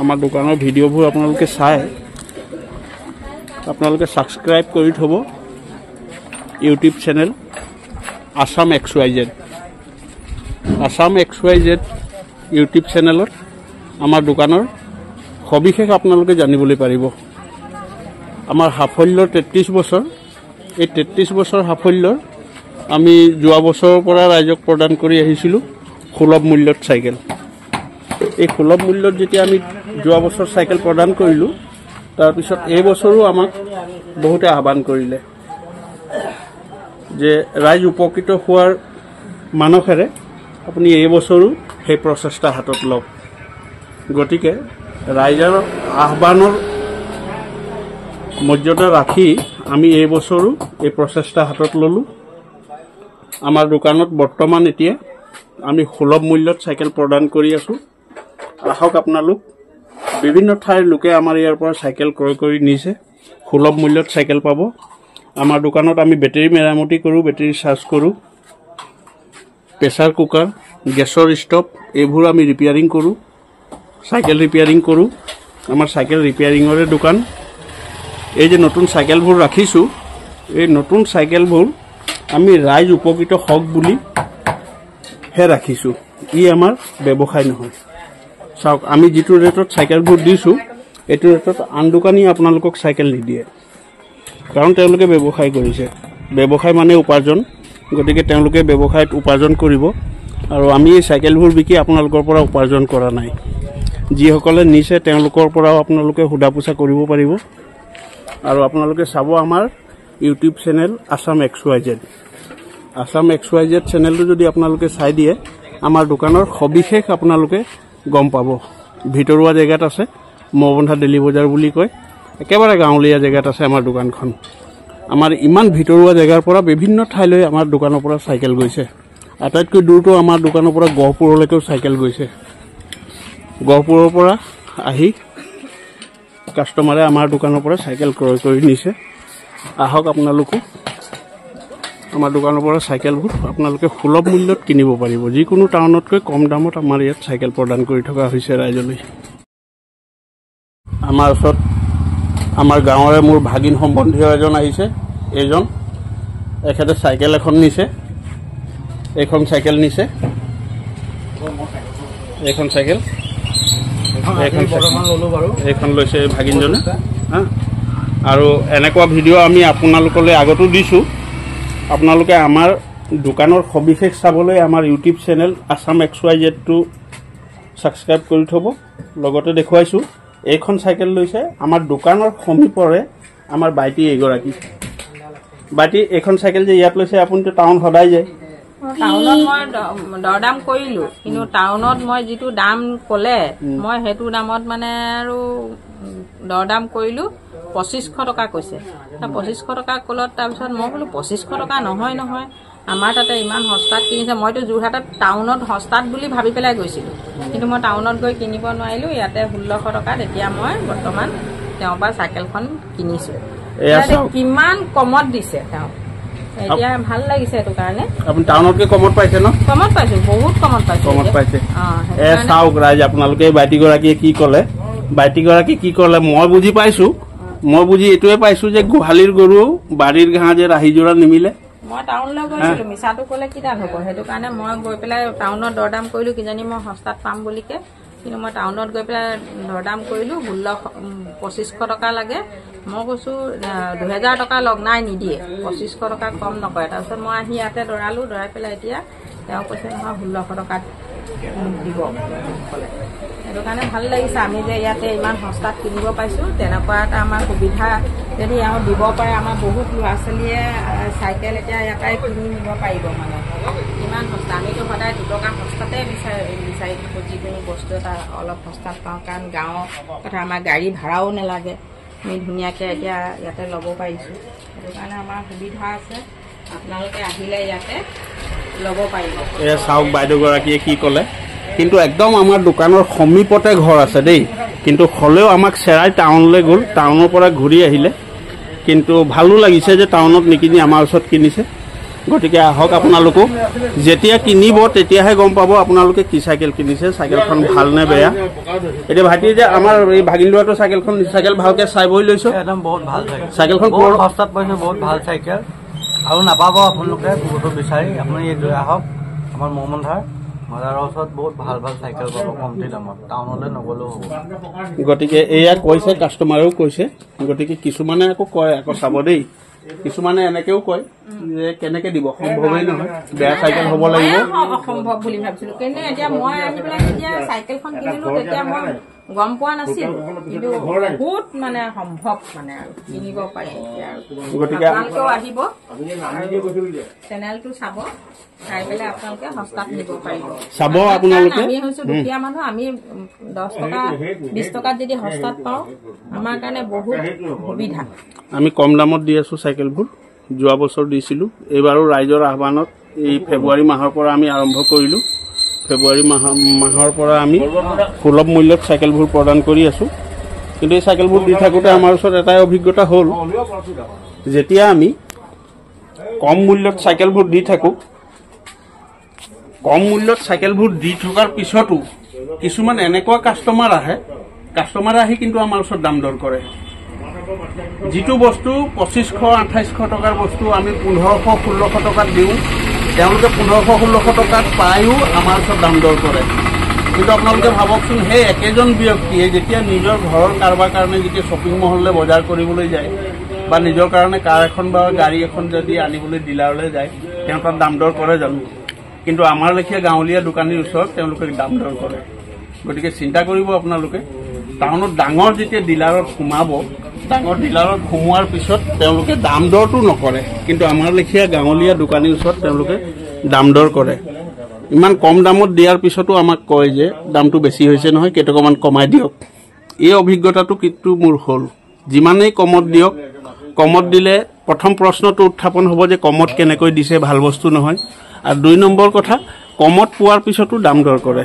আমাৰ দোকানৰ ভিডিঅ'বোৰ আপোনালোকে চাই আপোনালোকে সাবস্ক্ৰাইব কৰি থব YouTube channel Assam XYZ Assam XYZ YouTube চেনেলত আমাৰ দোকানৰ সবিশেষ আপোনালোকে জানিবলৈ পাৰিব আমাৰ সাফল্য 33 বছৰ এই 33 বছৰ সাফল্যৰ আমি যোৱা বছৰৰ পৰা ৰাইজক প্ৰদান কৰি আহিছিলো সুলভ মূল্যত সাইকেল এই সুলভ মূল্যত যেতিয়া আমি যোৱা বছৰ সাইকেল প্ৰদান কৰিলো তাৰ পিছত এই বছৰো আমাক বহুতে আহ্বান কৰিলে যে ৰাইজ উপকৃত হোৱাৰ মানসেৰে আপুনি এই বছৰো সেই প্ৰচেষ্টা হাতত লওক গতিকে ৰাইজৰ আহ্বানৰ মৰ্যাদা ৰাখি আমি এই বছৰো এই প্ৰচেষ্টা হাতত ললো আমাৰ দোকানত বৰ্তমান এতিয়া আমি সুলভ মূল্যত সাইকেল প্ৰদান কৰি আছো আহক আপোনালোক বিভিন্ন ঠাইৰ লোকে আমাৰ ইয়াৰ পৰা সাইকেল ক্ৰয় কৰি নিছে সুলভ মূল্যত সাইকেল পাব আমাৰ দোকানত আমি বেটাৰী মেৰামতি কৰো বেটাৰী চাৰ্জ কৰো প্ৰেসাৰ কুকাৰ গেছৰ ষ্টভ এইবোৰ আমি ৰিপেয়াৰিং কৰো সাইকেল ৰিপেয়াৰিং কৰো আমাৰ সাইকেল ৰিপেয়াৰিংৰে দোকান এই যে নতুন সাইকেলবোৰ ৰাখিছো এই নতুন সাইকেলবোৰ আমি ৰাইজ উপকৃত হক বুলি হে ৰাখিছো ই আমাৰ ব্যৱসায় নহয় চাওক আমি যেটো ৰেটত সাইকেলবোৰ দিছো এটো ৰেটত আন দোকানী আপোনালোকক সাইকেল নিদিয়ে কাৰণ তেওঁলোকে ব্যৱসায় কৰিছে ব্যৱসায় মানে উপাৰ্জন গতিকে তেওঁলোকে ব্যৱসায়ত উপাৰ্জন কৰিব আৰু আমি এই সাইকেলবোৰ বিকি আপোনালোকৰ পৰা উপাৰ্জন কৰা নাই যিসকলে নিছে তেওঁলোকৰ পৰাও আপোনালোকে হুদা পোছা কৰিব পাৰিব আৰু আপোনালোকে চাব আমাৰ YouTube channel Assam XYZ Assam XYZ চেনেলটো যদি আপোনালোকে চাই দিয়ে আমাৰ দোকানৰ সবিশেষ আপোনালোকে গম পাব ভিতৰুৱা জেগাত আছে মবন্ধা দিল্লী বজাৰ বুলি কয় একেবাৰে গাঁৱলীয়া জেগাত আছে আমাৰ দোকানখন আমাৰ ইমান ভিতৰুৱা জেগাৰ পৰা বিভিন্ন ঠাইলৈ আমাৰ দোকানৰ পৰা সাইকেল গৈছে আটাইতকৈ দূৰটো আমাৰ দোকানৰ পৰা গহপুৰলৈকে সাইকেল গৈছে গহপুৰৰ পৰা আহি কাস্টমাৰে আমাৰ দোকানৰ পৰা সাইকেল ক্ৰয় কৰি নিছে আহক আপোনালোকো আমাৰ দোকানৰ পৰা সাইকেলবোৰ আপোনালোকে সুলভ মূল্যত কিনিব পাৰিব যিকোনো টাউনতকৈ কম দামত আমাৰ ইয়াত সাইকেল প্ৰদান কৰি থকা হৈছে ৰাইজলৈ আমাৰ ওচৰত আমাৰ গাঁৱৰে মোৰ ভাগিন সম্বন্ধীয় এজন আহিছে এজন এখেতে সাইকেল এখন নিছে এখন সাইকেল নিছে এখন সাইকেল এখন লৈছে ভাগিনজনে আৰু এনেকুৱা ভিডিঅ' আমি আপোনালোকলৈ আগতো দিছো আপোনালোকে আমাৰ দোকানৰ সবিশেষ চাবলৈ আমাৰ ইউটিউব চেনেল আসাম XYZ টো সাবস্ক্ৰাইব কৰি থব লগতে দেখুৱাইছো এইখন সাইকেল লৈছে আমাৰ দোকানৰ সমীপৰে আমাৰ বাইটি এগৰাকী বাইটি এইখন সাইকেল যে ইয়াত লৈছে আপুনি তো টাউন সদায় যায় টাউনত মই দৰদাম কৰিলো কিন্তু টাউনত মই যেটো দাম কলে মই হেতু দামত মানে আৰু দৰদাম কৰিলো 2500 টকা কৈছে 2500 টকা কলত তাৰ পিছত মই বলো 2500 টকা নহয় নহয় আমাৰ তাতে ইমান সস্তাত কিনিছে মইতো জুৰহাটত টাউনত সস্তাত বুলি ভাবি পেলাই গৈছিলো কিন্তু মই টাউনত গৈ কিনিব নোৱাৰিলো ইয়াতে 1600 টকাত এতিয়া মই বৰ্তমান তেওঁৰ পৰা সাইকেলখন কিনিছো ইয়াতে কিমান কমত দিছে তেওঁ এতিয়া ভাল লাগিছে এটো কাৰণে আপুনি টাউনতকে কমত পাইছে ন কমত পাইছো বহুত কমত পাইছে চাওক ৰাইজ আপোনালোকে বাইটি গৰাকীয়ে কি কলে মই বুজি পাইছো মই বুজি এটোৱে পাইছো যে গোহালিৰ গৰু বাড়িৰ ঘাঁ যে ৰাহি জোৰা নিমিলে মই টাউনলৈ গৈছিলো মিছাটো কলে কি দাম হ'ব হেতু কাৰণে মই গৈ পেলাই টাউনত দৰদাম কৰিলো কিজানি মই সস্তাত পাম বুলিকে কিন্তু মই টাউনত গৈ পেলাই দৰদাম কৰিলো 2500 টকা লাগে মই কৈছো 2000 টকা লগ নাই নিদিয়ে 2500 টকা কম নকৰে তাৰপিছত মই আহি ইয়াতে দৰালো দৰাই পেলাই এতিয়া তেওঁ কৈছে নহয় 1600 টকা দিব এটো কাৰণে ভাল লাগিছে আমি যে ইয়াতে ইমান সস্তাত কিনিব পাইছো তেনেকুৱা এটা আমাৰ সুবিধা যদি আমাৰ দিব পাৰে আমাৰ বহুত ল'ৰা-ছোৱালীয়ে সাইকেল এতিয়া ইয়াতে কিনি নিব পাৰিব মানে ইমান সস্তা আমিতো সদায় 2 টকা সস্তাতে বিচাৰি যিকোনো বস্তু এটা অলপ সস্তাত পাওঁ কাৰণ গাঁৱৰ কথা আমাৰ গাড়ী ভাড়াও নালাগে আমি ধুনীয়াকৈ এতিয়া ইয়াতে ল'ব পাৰিছো সেইটো কাৰণে আমাৰ সুবিধা আছে আপোনালোকে আহিলে ইয়াতে ল'ব পাৰিব চাওক বাইদেউ গৰাকীয়ে কি ক'লে কিন্তু একদম আমাৰ দোকানৰ সমীপতে ঘৰ আছে দেই কিন্তু হলেও আমাক চেৰাই টাউনলৈ গ'ল টাউনৰ পৰা ঘূৰি আহিলে কিন্তু ভালো লাগিছে যে টাউনত নিকিনি আমাৰ ওচৰত কিনিছে গতিকে আহক আপোনালোকো যেতিয়া কিনিব তেতিয়াহে গম পাব আপোনালোকে কি চাইকেল কিনিছে, চাইকেলখন ভাল নে বেয়া। এতিয়া ভাইটি যে আমাৰ এই ভাগিন ল'ৰাটো চাইকেল ভালকে চাই বহি লৈছো, একদম বহুত ভাল চাইকেলখন বহুত সস্তাত পাইছে, বহুত ভাল চাইকেল আৰু নাপাব আপোনালোকে বহুতো বিচাৰি। আপুনি লৈ আহক আমাৰ মৌমন্ধাৰ বজাৰৰ ওচৰত বহুত ভাল ভাল চাইকেল পাব কমটি দামত, টাউনলৈ নগ'লেও হ'ব। গতিকে এয়া কৈছে, কাষ্টমাৰেও কৈছে। গতিকে কিছুমানে আকৌ কয়, আকৌ চাব দেই, কিছুমানে এনেকেও কয় যে কেনেকে দিব, সম্ভৱেই নহয়, বেয়া চাইকেল হ'ব লাগিব। অসম্ভৱ বুলি ভাবিছিলো, কিন্তু এতিয়া মই আহি পেলাই যেতিয়া চাইকেলখন কিনিলো তেতিয়া মই গম পোৱা নাছিলো, কিন্তু বহুত মানে সম্ভৱ মানে আৰু কিনিব পাৰি। গতিকে আপোনালোকেও আহিব, চেনেলটো চাব, চাই পেলাই আপোনালোকে সস্তাত নিব পাৰিব। চাব আপোনালোকে, আমি হৈছো দুখীয়া মানুহ, আমি 10 টকা 20 টকাত যদি সস্তাত পাওঁ আমাৰ কাৰণে বহুত সুবিধা। আমি কম দামত দি আছো চাইকেলবোৰ, যোৱা বছৰ দিছিলো, এইবাৰো ৰাইজৰ আহ্বানত এই ফেব্ৰুৱাৰী মাহৰ পৰা আমি আৰম্ভ কৰিলো। ফেব্ৰুৱাৰী মাহৰ পৰা আমি সুলভ মূল্যত চাইকেলবোৰ প্ৰদান কৰি আছো। কিন্তু এই চাইকেলবোৰ দি থাকোঁতে আমাৰ ওচৰত এটাই অভিজ্ঞতা হ'ল, যেতিয়া আমি কম মূল্যত চাইকেলবোৰ দি থাকোঁ, কম মূল্যত চাইকেলবোৰ দি থকাৰ পিছতো কিছুমান এনেকুৱা কাষ্টমাৰ আহি কিন্তু আমাৰ ওচৰত দাম দৰ কৰে। যিটো বস্তু 2500-2800 টকাৰ বস্তু আমি 1500-1600 টকাত দিওঁ, তেওঁলোকে 1500-1600 টকাত পায়ো আমাৰ ওচৰত দাম দৰ কৰে। কিন্তু আপোনালোকে ভাবকচোন, সেই একেজন ব্যক্তিয়ে যেতিয়া নিজৰ ঘৰৰ কাৰোবাৰ কাৰণে যেতিয়া শ্বপিং মললৈ বজাৰ কৰিবলৈ যায় বা নিজৰ কাৰণে কাৰ এখন বা গাড়ী এখন যদি আনিবলৈ ডিলাৰলৈ যায়, তেওঁ তাত দাম দৰ কৰে জানো? কিন্তু আমাৰ লেখীয়া গাঁৱলীয়া দোকানীৰ ওচৰত তেওঁলোকে দাম দৰ কৰে। গতিকে চিন্তা কৰিব আপোনালোকে, টাউনত ডাঙৰ যেতিয়া ডিলাৰত সোমাব, ডাঙৰ ডিলাৰত সোমোৱাৰ পিছত তেওঁলোকে দাম দৰটো নকৰে, কিন্তু আমাৰ লেখীয়া গাঁৱলীয়া দোকানীৰ ওচৰত তেওঁলোকে দাম দৰ কৰে। ইমান কম দামত দিয়াৰ পিছতো আমাক কয় যে দামটো বেছি হৈছে নহয়, কেইটকামান কমাই দিয়ক। এই অভিজ্ঞতাটো কিন্তু মোৰ হ'ল, যিমানেই কমত দিয়ক, কমত দিলে প্ৰথম প্ৰশ্নটো উত্থাপন হ'ব যে কমত কেনেকৈ দিছে, ভাল বস্তু নহয়। আৰু 2 নম্বৰ কথা, কমত পোৱাৰ পিছতো দাম দৰ কৰে।